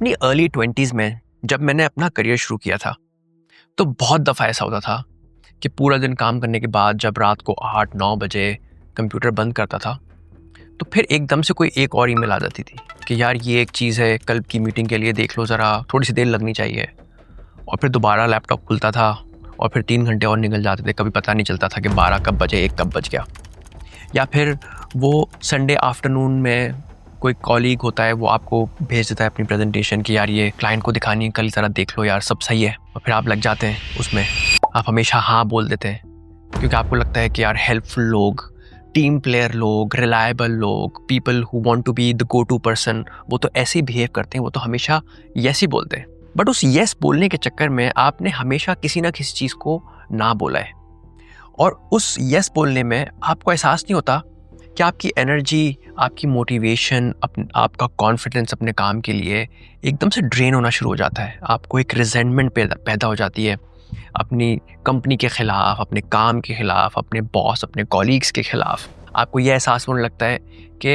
अपनी early 20s में जब मैंने अपना करियर शुरू किया था तो बहुत दफ़ा ऐसा होता था कि पूरा दिन काम करने के बाद जब रात को 8-9 बजे कंप्यूटर बंद करता था तो फिर एकदम से कोई एक और ईमेल आ जाती थी कि यार ये एक चीज़ है, कल की मीटिंग के लिए देख लो ज़रा, थोड़ी सी देर लगनी चाहिए। और फिर दोबारा लैपटॉप खुलता था और फिर 3 घंटे और निकल जाते थे, कभी पता नहीं चलता था कि 12 कब बजे, 1 कब बज गया। या फिर वो संडे आफ्टरनून में कोई कॉलीग होता है, वो आपको भेज देता है अपनी प्रेजेंटेशन कि यार ये क्लाइंट को दिखानी है, कल ज़रा देख लो यार, सब सही है। और फिर आप लग जाते हैं उसमें, आप हमेशा हाँ बोल देते हैं क्योंकि आपको लगता है कि यार हेल्पफुल लोग, टीम प्लेयर लोग, रिलायबल लोग, people who want to be the go to person, वो तो ऐसे ही बिहेव करते हैं, वो तो हमेशा यस ही बोलते हैं। बट उस यस बोलने के चक्कर में आपने हमेशा किसी ना किसी चीज़ को ना बोला है और उस यस बोलने में आपको एहसास नहीं होता कि आपकी एनर्जी, आपकी मोटिवेशन, आपका कॉन्फिडेंस अपने काम के लिए एकदम से ड्रेन होना शुरू हो जाता है। आपको एक रिजेंटमेंट पैदा हो जाती है अपनी कंपनी के ख़िलाफ़, अपने काम के ख़िलाफ़, अपने बॉस, अपने कॉलीग्स के ख़िलाफ़। आपको यह एहसास होने लगता है कि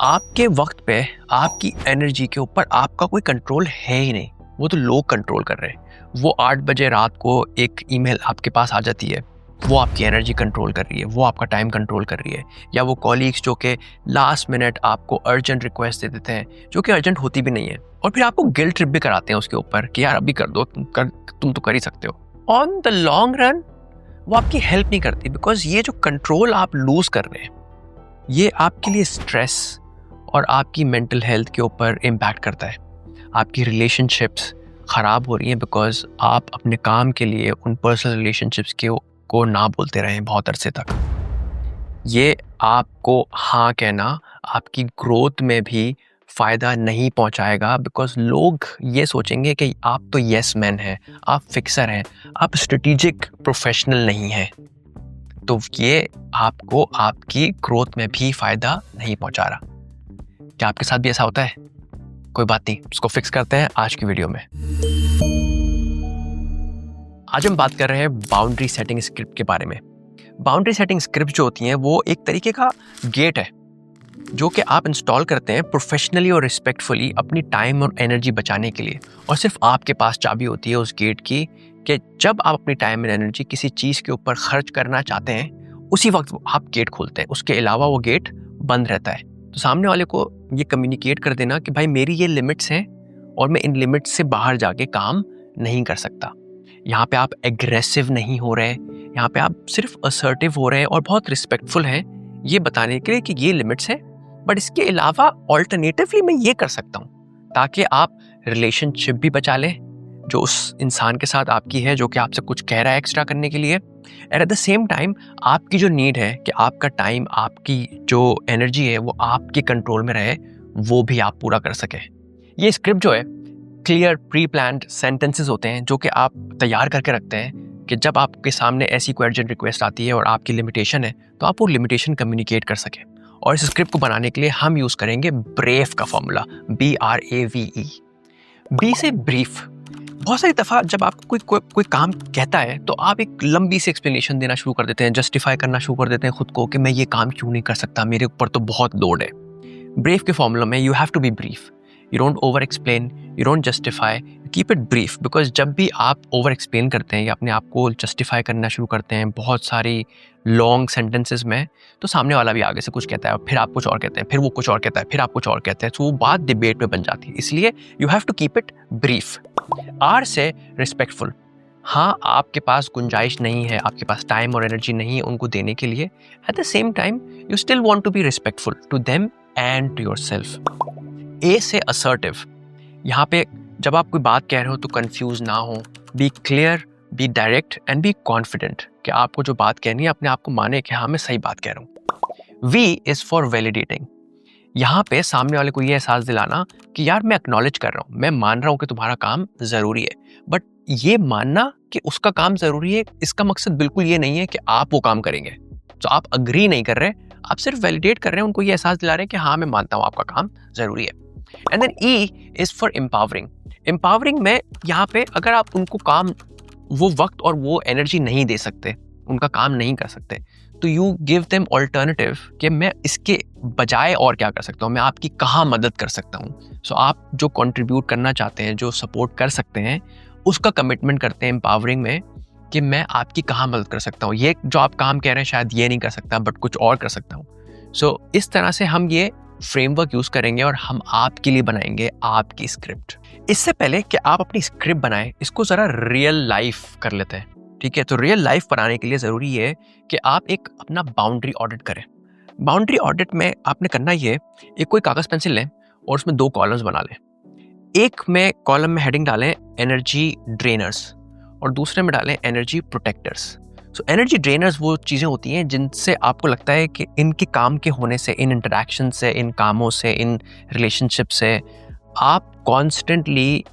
आपके वक्त पे आपकी एनर्जी के ऊपर आपका कोई कंट्रोल है ही नहीं, वो तो लोग कंट्रोल कर रहे हैं। वो 8 बजे रात को एक ईमेल आपके पास आ जाती है, वो आपकी एनर्जी कंट्रोल कर रही है, वो आपका टाइम कंट्रोल कर रही है। या वो कॉलीग्स जो कि लास्ट मिनट आपको अर्जेंट रिक्वेस्ट दे देते हैं जो कि अर्जेंट होती भी नहीं है, और फिर आपको गिल्ट ट्रिप भी कराते हैं उसके ऊपर कि यार अभी कर दो, तुम तो कर ही सकते हो। ऑन द लॉन्ग रन वो आपकी हेल्प नहीं करती, बिकॉज ये जो कंट्रोल आप लूज कर रहे हैं ये आपके लिए स्ट्रेस और आपकी मेंटल हेल्थ के ऊपर इम्पैक्ट करता है। आपकी रिलेशनशिप्स ख़राब हो रही हैं बिकॉज आप अपने काम के लिए उन पर्सनल रिलेशनशिप्स को ना बोलते रहे बहुत अरसे तक। ये आपको हाँ कहना आपकी ग्रोथ में भी फ़ायदा नहीं पहुंचाएगा, बिकॉज लोग ये सोचेंगे कि आप तो यस मैन हैं, आप फिक्सर हैं, आप स्ट्रेटेजिक प्रोफेशनल नहीं हैं। तो ये आपको आपकी ग्रोथ में भी फ़ायदा नहीं पहुंचा रहा। क्या आपके साथ भी ऐसा होता है? कोई बात नहीं, उसको फिक्स करते हैं आज की वीडियो में। आज हम बात कर रहे हैं बाउंड्री सेटिंग स्क्रिप्ट के बारे में। बाउंड्री सेटिंग स्क्रिप्ट जो होती हैं वो एक तरीके का गेट है जो कि आप इंस्टॉल करते हैं प्रोफेशनली और रिस्पेक्टफुली अपनी टाइम और एनर्जी बचाने के लिए, और सिर्फ आपके पास चाबी होती है उस गेट की कि जब आप अपनी टाइम एंड एनर्जी किसी चीज़ के ऊपर खर्च करना चाहते हैं उसी वक्त आप गेट खोलते हैं, उसके अलावा वो गेट बंद रहता है। तो सामने वाले को ये कम्युनिकेट कर देना कि भाई मेरी ये लिमिट्स हैं और मैं इन लिमिट्स से बाहर जाके काम नहीं कर सकता। यहाँ पे आप एग्रेसिव नहीं हो रहे, यहाँ पे आप सिर्फ असर्टिव हो रहे हैं और बहुत रिस्पेक्टफुल हैं ये बताने के लिए कि ये लिमिट्स है, बट इसके अलावा ऑल्टरनेटिवली मैं ये कर सकता हूँ, ताकि आप रिलेशनशिप भी बचा लें जो उस इंसान के साथ आपकी है जो कि आपसे कुछ कह रहा है एक्स्ट्रा करने के लिए, and eight the same time आपकी जो नीड है कि आपका टाइम, आपकी जो एनर्जी है वो आपके कंट्रोल में रहे, वो भी आप पूरा कर सकें। ये स्क्रिप्ट जो है क्लियर प्री प्लान्ड सेंटेंसेस होते हैं जो कि आप तैयार करके रखते हैं कि जब आपके सामने ऐसी कोई अर्जेंट रिक्वेस्ट आती है और आपकी लिमिटेशन है तो आप वो लिमिटेशन कम्युनिकेट कर सकें। और इस स्क्रिप्ट को बनाने के लिए हम यूज़ करेंगे ब्रेव का फॉर्मूला, BRAVE। बी से ब्रीफ। बहुत सारी दफ़ा जब आपको कोई काम कहता है तो आप एक लंबी सी एक्सप्लेनेशन देना शुरू कर देते हैं, जस्टिफाई करना शुरू कर देते हैं खुद को कि मैं ये काम क्यों नहीं कर सकता, मेरे ऊपर तो बहुत लोड है। ब्रीफ के फॉर्मूला में you have to be brief, you don't over explain, you don't justify, keep it brief. Because जब भी आप ओवर एक्सप्लेन करते हैं या अपने आप को जस्टिफाई करना शुरू करते हैं बहुत सारी लॉन्ग सेंटेंसेस में, तो सामने वाला भी आगे से कुछ कहता है, फिर आप कुछ और कहते हैं, फिर वो कुछ और कहता है, फिर आप कुछ और कहते हैं, तो वो बात डिबेट में बन जाती है। इसलिए you have to keep it brief. R से रिस्पेक्टफुल। हाँ, आपके पास गुंजाइश नहीं है, आपके पास टाइम और एनर्जी नहीं है उनको देने के लिए, at the same time you still want to be respectful to them and to yourself. A से असर्टिव। यहाँ पे जब आप कोई बात कह रहे हो तो कंफ्यूज ना हो, be clear, be direct and be confident कि आपको जो बात कहनी है अपने आप को माने कि हाँ मैं सही बात कह रहा हूँ। V is for validating. यहाँ पे सामने वाले को ये एहसास दिलाना कि यार मैं एक्नॉलेज कर रहा हूँ, मैं मान रहा हूँ कि तुम्हारा काम ज़रूरी है, बट ये मानना कि उसका काम ज़रूरी है इसका मकसद बिल्कुल ये नहीं है कि आप वो काम करेंगे। तो आप अग्री नहीं कर रहे, आप सिर्फ वैलिडेट कर रहे हैं, उनको ये एहसास दिला रहे हैं कि हाँ मैं मानता हूँ आपका काम ज़रूरी है। And then E is for empowering. Empowering में यहाँ पे अगर आप उनको काम, वो वक्त और वो एनर्जी नहीं दे सकते, उनका काम नहीं कर सकते, तो यू गिव देम ऑल्टरनेटिव कि मैं इसके बजाय और क्या कर सकता हूँ, मैं आपकी कहाँ मदद कर सकता हूँ। सो आप जो कंट्रीब्यूट करना चाहते हैं, जो सपोर्ट कर सकते हैं, उसका कमिटमेंट करते हैं एम्पावरिंग में कि मैं आपकी कहाँ मदद कर सकता हूँ। ये जो आप काम कह रहे हैं शायद ये नहीं कर सकता, बट कुछ और कर सकता हूँ। सो इस तरह से हम ये फ्रेमवर्क यूज करेंगे और हम आपके लिए बनाएंगे आपकी स्क्रिप्ट। इससे पहले कि आप अपनी स्क्रिप्ट बनाएं, इसको जरा रियल लाइफ कर लेते हैं, ठीक है। तो रियल लाइफ बनाने के लिए जरूरी है कि आप एक अपना बाउंड्री ऑडिट करें। बाउंड्री ऑडिट में आपने करना ये, एक कोई कागज पेंसिल लें और उसमें 2 कॉलम्स बना लें। एक में कॉलम में हेडिंग डालें एनर्जी ड्रेनर्स और दूसरे में डालें energy protectors. So energy drainers वो चीज़ें होती हैं जिनसे आपको लगता है कि इनके काम के होने से, इन इंटरेक्शन से, इन कामों से, इन रिलेशनशिप से आप कॉन्स्टेंटली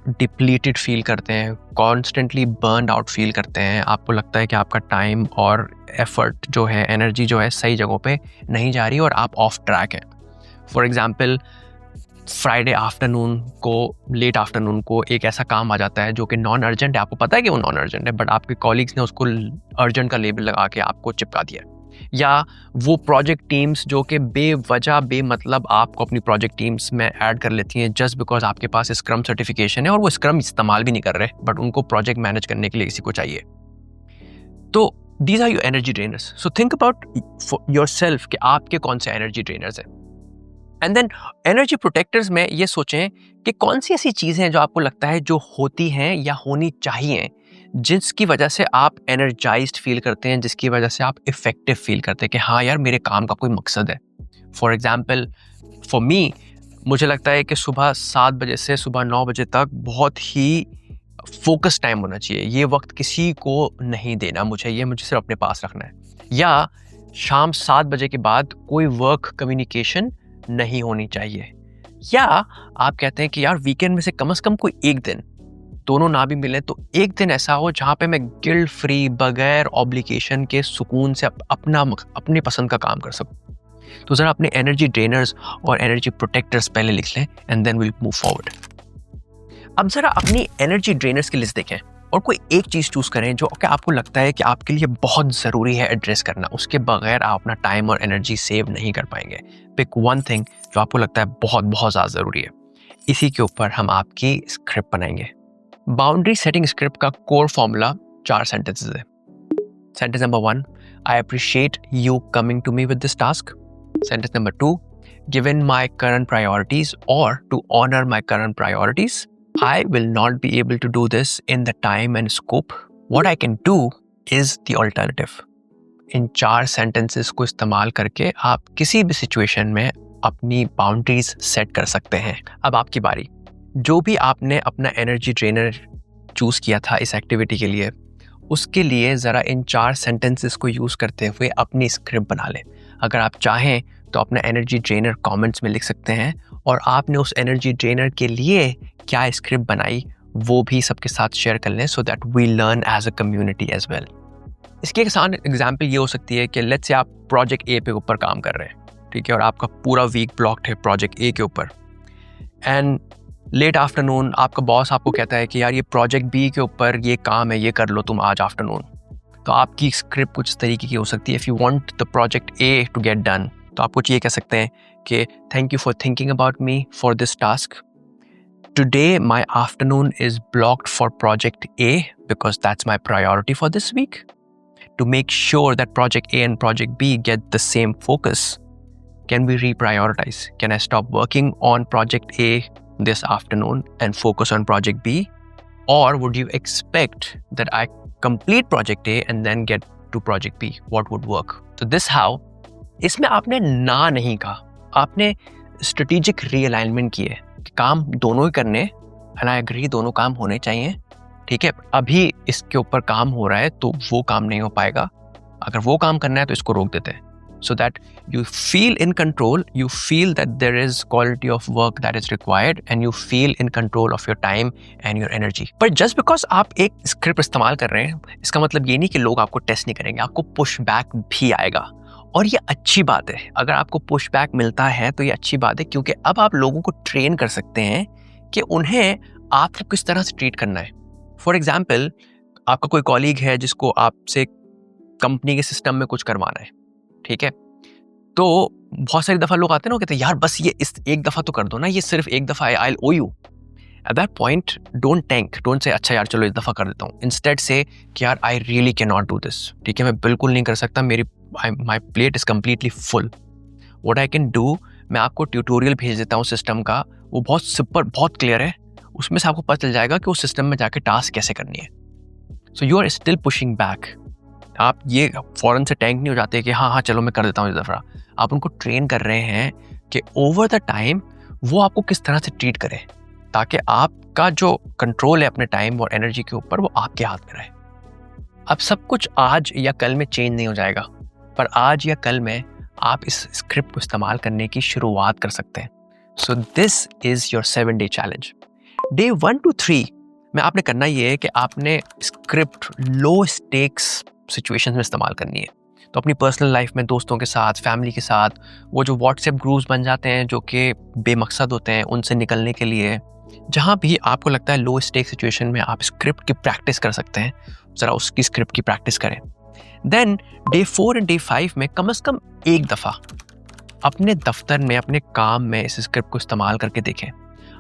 डिप्लीटेड फील करते हैं, कॉन्स्टेंटली बर्न आउट फील करते हैं। आपको लगता है कि आपका टाइम और एफर्ट जो है, एनर्जी जो है, सही जगहों पे नहीं जा रही और आप ऑफ ट्रैक हैं। फॉर एग्जांपल फ्राइडे आफ्टरनून को, लेट आफ्टरनून को एक ऐसा काम आ जाता है जो कि नॉन अर्जेंट है, आपको पता है कि वो नॉन अर्जेंट है, बट आपके कॉलीग्स ने उसको अर्जेंट का लेबल लगा के आपको चिपका दिया। या वो प्रोजेक्ट टीम्स जो कि बेवजह बेमतलब आपको अपनी प्रोजेक्ट टीम्स में ऐड कर लेती हैं जस्ट बिकॉज आपके पास स्क्रम सर्टिफिकेशन है और वो स्क्रम इस्तेमाल भी नहीं कर रहे, बट उनको प्रोजेक्ट मैनेज करने के लिए किसी को चाहिए। तो these are your energy drainers. So think about yourself कि आपके कौन से एनर्जी ड्रेनर्स हैं। एंड देन एनर्जी प्रोटेक्टर्स में ये सोचें कि कौन सी ऐसी चीज़ें हैं जो आपको लगता है जो होती हैं या होनी चाहिए, जिसकी वजह से आप एनर्जाइज्ड फील करते हैं, जिसकी वजह से आप इफेक्टिव फील करते हैं कि हाँ यार मेरे काम का कोई मकसद है। फॉर एग्जाम्पल फॉर मी, मुझे लगता है कि सुबह 7 बजे से सुबह 9 बजे तक बहुत ही फोकस टाइम होना चाहिए। ये वक्त किसी को नहीं देना मुझे सिर्फ अपने पास रखना है। या शाम 7 बजे के बाद कोई वर्क कम्युनिकेशन नहीं होनी चाहिए। या आप कहते हैं कि यार वीकेंड में से कम कोई एक दिन, दोनों ना भी मिले तो एक दिन ऐसा हो जहाँ पे मैं गिल्ट फ्री, बगैर ऑब्लिगेशन के, सुकून से अपनी पसंद का काम कर सकूं। तो जरा अपने एनर्जी ड्रेनर्स और एनर्जी प्रोटेक्टर्स पहले लिख लें and then will move forward. अब जरा अपनी एनर्जी ड्रेनर्स की लिस्ट देखें और कोई एक चीज़ चूज करें जो कि आपको लगता है कि आपके लिए बहुत ज़रूरी है एड्रेस करना, उसके बगैर आप अपना टाइम और एनर्जी सेव नहीं कर पाएंगे। पिक वन थिंग जो आपको लगता है बहुत बहुत ज़्यादा ज़रूरी है। इसी के ऊपर हम आपकी स्क्रिप्ट बनाएंगे। बाउंड्री सेटिंग स्क्रिप्ट का कोर फॉर्मूला 4 सेंटेंसेस है। Sentence number 1, I appreciate you coming to me with this task. Sentence number 2, given my current priorities और to honour my current priorities, I will not be able to do this in the time and scope. What I can do is the alternative. In 4 sentences को इस्तेमाल करके आप किसी भी situation में अपनी boundaries set कर सकते हैं। अब आपकी बारी। जो भी आपने अपना एनर्जी ट्रेनर चूज किया था इस एक्टिविटी के लिए, उसके लिए ज़रा इन 4 सेंटेंसेस को यूज़ करते हुए अपनी स्क्रिप्ट बना लें। अगर आप चाहें तो अपना एनर्जी ट्रेनर कमेंट्स में लिख सकते हैं और आपने उस एनर्जी ट्रेनर के लिए क्या स्क्रिप्ट बनाई वो भी सबके साथ शेयर कर लें, so that we learn as a community as well. इसकी एक आसान एग्जाम्पल ये हो सकती है कि लेट्स से आप प्रोजेक्ट ए पे ऊपर काम कर रहे हैं, ठीक है, और आपका पूरा वीक ब्लॉक्ड है प्रोजेक्ट ए के ऊपर, एंड लेट आफ्टरनून आपका बॉस आपको कहता है कि यार ये प्रोजेक्ट बी के ऊपर ये काम है, ये कर लो तुम आज आफ्टरनून। तो आपकी स्क्रिप्ट कुछ तरीके की हो सकती है। If you want the project A to get done, तो आप कुछ ये कह सकते हैं कि thank you for thinking about me for this task. Today, my afternoon is blocked for Project A because that's my priority for this week. To make sure that Project A and Project B get the same focus, can we reprioritize? Can I stop working on Project A this afternoon and focus on Project B? Or would you expect that I complete Project A and then get to Project B? What would work? So this how, इसमें आपने ना नहीं कहा, आपने strategic realignment की है। काम दोनों ही करने, एंड आई एग्री दोनों काम होने चाहिए, ठीक है। अभी इसके ऊपर काम हो रहा है तो वो काम नहीं हो पाएगा, अगर वो काम करना है तो इसको रोक देते हैं, so that you feel in control, you feel that there is quality of work that is required and you feel in control of your time and your energy. But just because आप एक script इस्तेमाल कर रहे हैं, इसका मतलब ये नहीं कि लोग आपको टेस्ट नहीं करेंगे, आपको पुश बैक भी आएगा, और ये अच्छी बात है। अगर आपको पुश बैक मिलता है तो ये अच्छी बात है, क्योंकि अब आप लोगों को ट्रेन कर सकते हैं कि उन्हें आपको किस तरह से ट्रीट करना है। फॉर एग्जाम्पल, आपका कोई कॉलीग है जिसको आपसे कंपनी के सिस्टम में कुछ करवाना है, ठीक है। तो बहुत सारी दफ़ा लोग आते हैं ना, कहते हैं यार बस ये इस एक दफ़ा तो कर दो ना, ये सिर्फ एक दफ़ा है, I will owe you. At that point don't thank, don't say अच्छा यार चलो इस दफ़ा कर देता हूँ। इंस्टेड से कि यार I really can not do this, ठीक है, मैं बिल्कुल नहीं कर सकता, मेरी my plate is completely full. What I can do, मैं आपको ट्यूटोरियल भेज देता हूँ सिस्टम का, वो बहुत सिंपल, बहुत क्लियर है, उसमें से आपको पता चल जाएगा कि उस सिस्टम में जाके टास्क कैसे करनी है। So you are still pushing back. आप ये फ़ौरन से टैंक नहीं हो जाते कि हाँ हाँ चलो मैं कर देता हूँ इस दफ़ा। आप उनको ट्रेन कर रहे हैं कि ओवर द टाइम वो आपको किस तरह से ट्रीट करें, ताकि आपका जो कंट्रोल है अपने टाइम और एनर्जी के ऊपर वो आपके हाथ में रहे। अब सब कुछ आज या कल में चेंज नहीं हो जाएगा, पर आज या कल में आप इस स्क्रिप्ट को इस्तेमाल करने की शुरुआत कर सकते हैं। So this is your 7 day challenge. Day 1 to 3 में आपने करना ये है कि आपने स्क्रिप्ट लो स्टेक्स सिचुएशंस में इस्तेमाल करनी है। तो अपनी पर्सनल लाइफ में दोस्तों के साथ, फैमिली के साथ, वो जो व्हाट्सएप ग्रुप्स बन जाते हैं जो कि बेमकसद होते हैं, उनसे निकलने के लिए जहाँ भी आपको लगता है लो स्टेक सिचुएशन में आप स्क्रिप्ट की प्रैक्टिस कर सकते हैं, ज़रा उसकी स्क्रिप्ट की प्रैक्टिस करें। देन डे 4 एंड डे 5 में कम से कम एक दफ़ा अपने दफ्तर में, अपने काम में इस स्क्रिप्ट को इस्तेमाल करके देखें।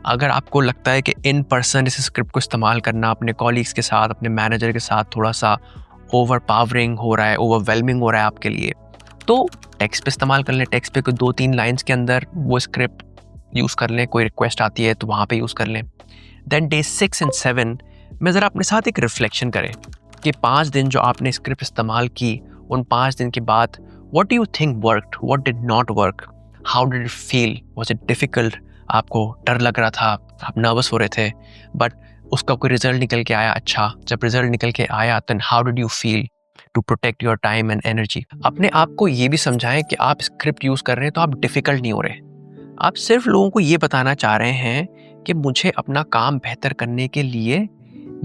अगर आपको लगता है कि इन पर्सन इस स्क्रिप्ट को इस्तेमाल करना अपने कॉलीग्स के साथ, अपने मैनेजर के साथ थोड़ा सा ओवर पावरिंग हो रहा है, ओवरवेलमिंग हो रहा है आपके लिए, तो टेक्स्ट पे इस्तेमाल कर लें। टेक्स्ट पे कोई 2-3 लाइन्स के अंदर वो स्क्रिप्ट यूज़ कर लें। कोई रिक्वेस्ट आती है तो वहाँ पे यूज़ कर लें। देन डे 6 एंड 7 में ज़रा अपने साथ एक रिफ्लेक्शन करें कि 5 दिन जो आपने स्क्रिप्ट इस्तेमाल की, उन 5 दिन के बाद what do you think worked, what did not work, how did it feel, was it difficult, आपको डर लग रहा था, आप नर्वस हो रहे थे, बट उसका कोई रिजल्ट निकल के आया अच्छा। जब रिजल्ट निकल के आया then how did you feel to protect your time and energy. अपने आप को ये भी समझाएं कि आप स्क्रिप्ट यूज़ कर रहे हैं तो आप डिफ़िकल्ट नहीं हो रहे। आप सिर्फ लोगों को ये बताना चाह रहे हैं कि मुझे अपना काम बेहतर करने के लिए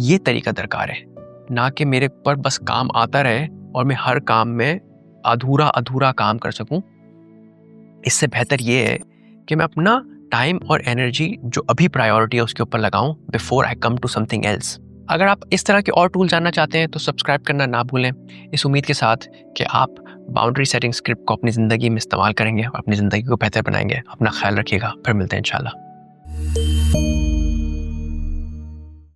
ये तरीका दरकार है, ना कि मेरे ऊपर बस काम आता रहे और मैं हर काम में अधूरा अधूरा काम कर सकूं। इससे बेहतर ये है कि मैं अपना टाइम और एनर्जी जो अभी प्रायोरिटी है उसके ऊपर लगाऊं before I come to something else. अगर आप इस तरह के और टूल जानना चाहते हैं तो सब्सक्राइब करना ना भूलें, इस उम्मीद के साथ कि आप बाउंड्री सेटिंग स्क्रिप्ट को अपनी ज़िंदगी में इस्तेमाल करेंगे और अपनी ज़िंदगी को बेहतर बनाएंगे। अपना ख्याल रखिएगा, फिर मिलते हैं इंशाल्लाह।